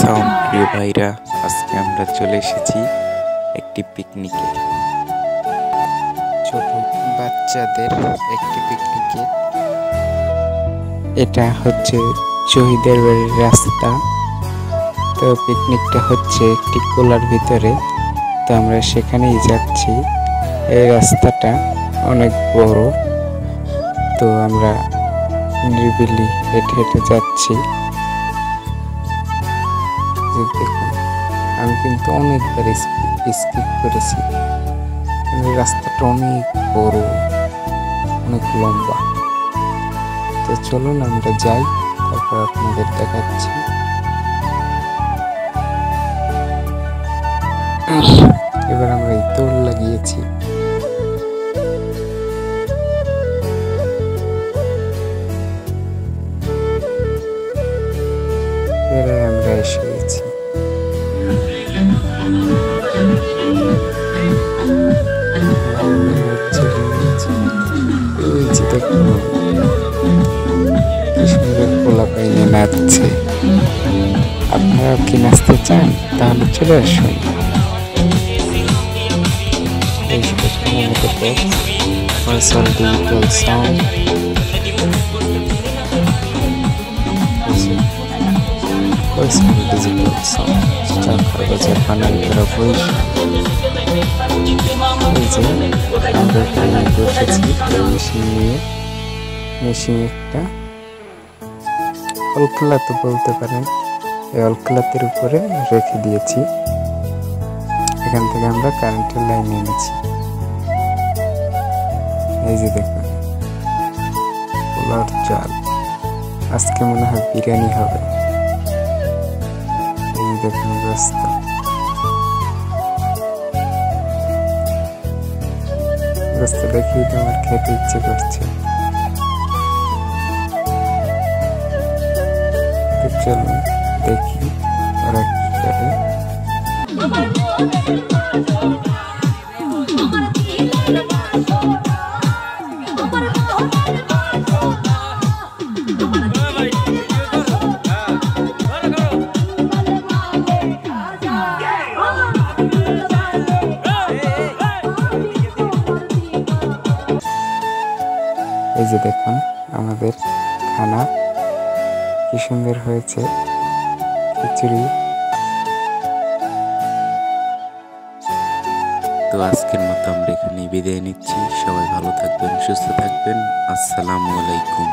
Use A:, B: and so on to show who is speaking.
A: সালাম প্রিয় ভাইরা, আজকে আমরা চলে এসেছি একটি পিকনিকে। ছোট বাচ্চাদের একটি পিকনিকে। এটা হচ্ছে শহীদের বাড়ির রাস্তা। তো পিকনিকটা হচ্ছে একটি কোলার ভিতরে, তো আমরা সেখানেই যাচ্ছি। এই রাস্তাটা অনেক বড়, তো আমরা নিরিবিলি হেঁটে হেঁটে যাচ্ছি। দেখুন, আমি কিন্তু অনেকবার স্কিপ করেছি। রাস্তাটা অনেক বড়, অনেক লম্বা। তো চলুন আমরা যাই, তারপর আপনাদের দেখাচ্ছি। এবার আমরা এই দৌড় লাগিয়েছি। আমরা এসে গেছি। নাচছে। আপনারা কি নাচতে চান? তাহলে চলে আসুন। ডিজিটাল সাউন্ড, ডিজিটাল সাউন্ড, চারপাশে পানি করা বসে। এই যে আমরা এখানে বসেছি মেশিন নিয়ে। মেশিন একটা অলখোলা তো বলতে পারেন, এই অলখোলাতের উপরে রেখে দিয়েছি। এখান থেকে আমরা কারেন্টের লাইন এনেছি। এই যে দেখুন, পোলার চাল। আজকে মনে হয় বিরিয়ানি হবে। এই দেখুন রাস্তা। রাস্তা দেখেই তো আমার খেতে ইচ্ছে করছে। চলুন দেখি ওরা কি করে। এই যে দেখুন আমাদের খানা কি সুন্দর হয়েছে, খিচুড়ি। তো আজকের মতো আমরা এখানে বিদায় নিচ্ছি। সবাই ভালো থাকবেন, সুস্থ থাকবেন। আসসালামু আলাইকুম।